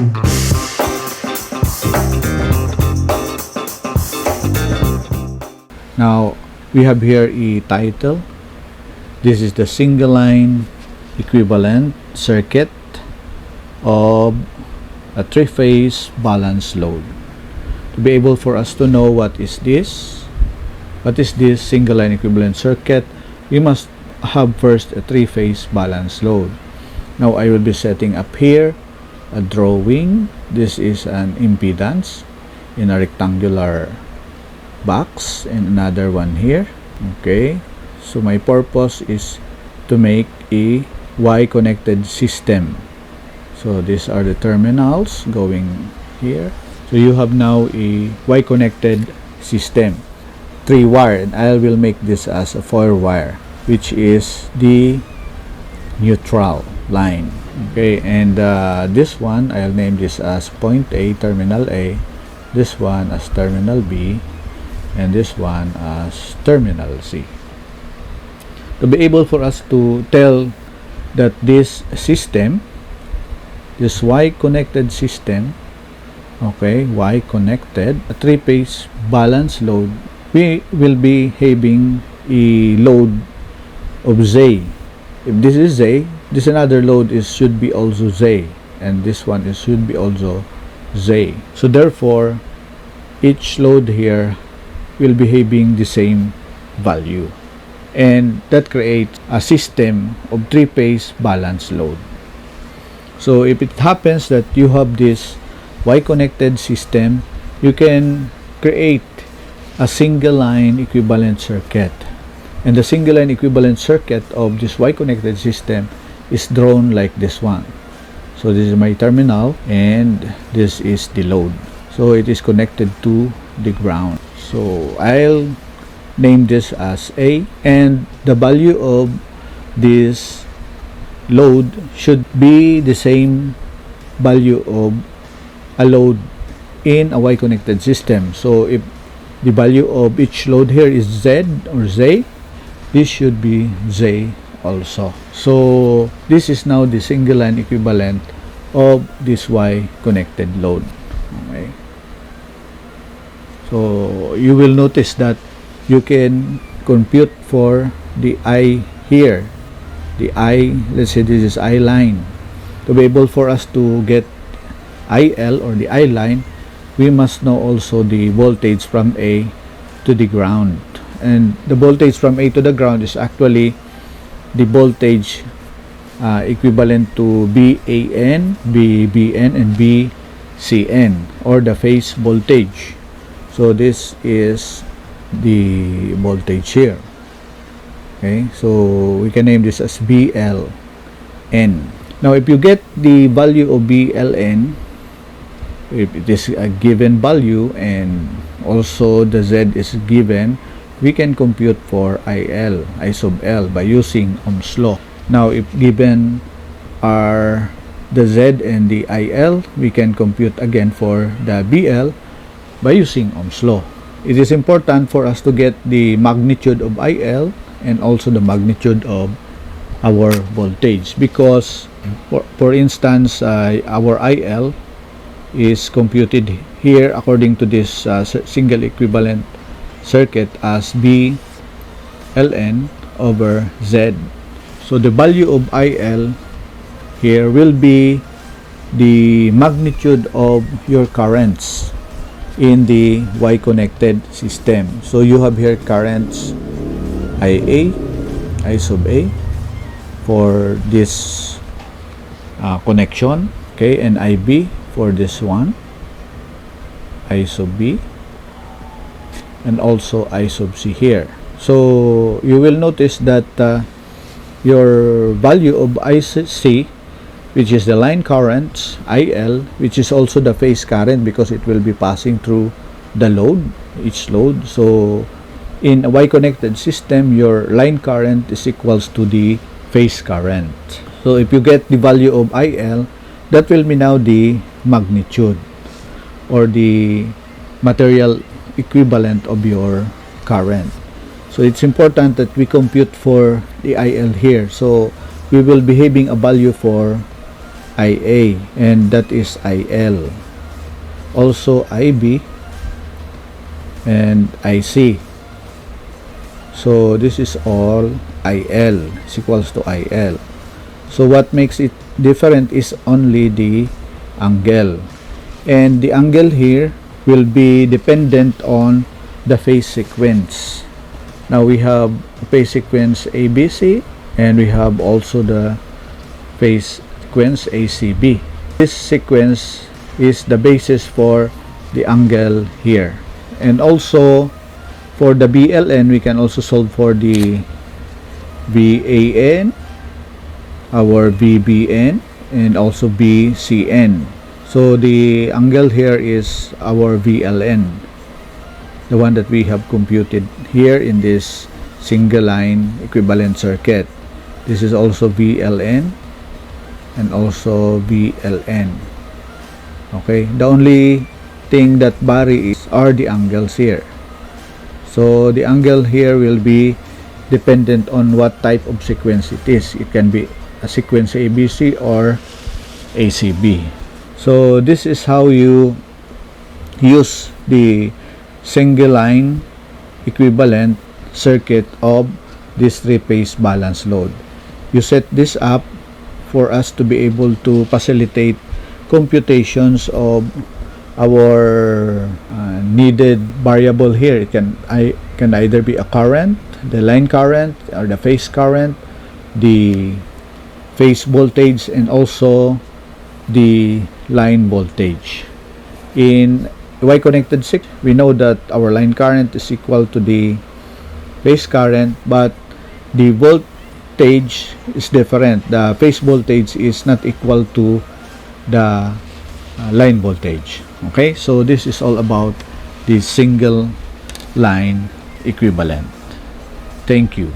Now we have here a title. This is the single line equivalent circuit of a three-phase balance load. To be able for us to know what is this single line equivalent circuit, we must have first a three-phase balance load. Now I will be setting up here a drawing. This is an impedance in a rectangular box and another one here. Okay, so my purpose is to make a Y connected system. So these are the terminals going here. So you have now a Y connected system, 3-wire, and I will make this as a 4-wire, which is the neutral line. Okay, and this one I'll name this as point A, terminal A, this one as terminal B, and this one as terminal C. To be able for us to tell that this system, this Y connected system, okay, Y connected, a three-phase balance load, we will be having a load of Z. If this is Z, this another load should be also Z, and this one should be also Z. So therefore, each load here will be having the same value, and that creates a system of three-phase balance load. So if it happens that you have this Y connected system, you can create a single line equivalent circuit, and the single line equivalent circuit of this Y connected system is drawn like this one. So this is my terminal and this is the load, so it is connected to the ground. So I'll name this as A, and the value of this load should be the same value of a load in a Y connected system. So if the value of each load here is Z or Z, this should be Z also. So this is now the single line equivalent of this Y connected load. Okay. So you will notice that you can compute for the I here, the I, let's say this is I line. To be able for us to get IL or the I line, we must know also the voltage from A to the ground, and the voltage from A to the ground is actually the voltage equivalent to BAN, BBN, and BCN, or the phase voltage. So this is the voltage here. Okay, so we can name this as BLN. Now if you get the value of BLN, if it is a given value and also the Z is given, we can compute for IL, I sub L, by using Ohm's law. Now if given are the Z and the IL, we can compute again for the BL by using Ohm's law. It is important for us to get the magnitude of IL and also the magnitude of our voltage, because for instance our IL is computed here according to this single equivalent circuit as BLN over Z. So the value of IL here will be the magnitude of your currents in the Y connected system. So you have here currents IA, I sub A for this connection, okay, and IB for this one, I sub B, and also I sub C here. So you will notice that your value of IC, which is the line currents, IL, which is also the phase current because it will be passing through the load, each load. So in a Y connected system, your line current is equals to the phase current. So if you get the value of IL, that will be now the magnitude or the material equivalent of your current. So it's important that we compute for the IL here. So we will be having a value for IA, and that is IL. Also IB and IC. So this is all IL is equals to IL. So what makes it different is only the angle, and the angle here will be dependent on the phase sequence. Now we have phase sequence ABC, and we have also the phase sequence ACB. This sequence is the basis for the angle here, and also for the BLN we can also solve for the BAN, our VBN, and also BCN. So the angle here is our VLN, the one that we have computed here in this single line equivalent circuit. This is also VLN and also VLN. Okay, the only thing that vary are the angles here. So the angle here will be dependent on what type of sequence it is. It can be a sequence ABC or ACB. So this is how you use the single line equivalent circuit of this three-phase balance load. You set this up for us to be able to facilitate computations of our needed variable here. It can either be a current, the line current, or the phase current, the phase voltage, and also the line voltage. In Y-connected circuit, we know that our line current is equal to the phase current, but the voltage is different. The phase voltage is not equal to the line voltage. Okay, so this is all about the single line equivalent. Thank you.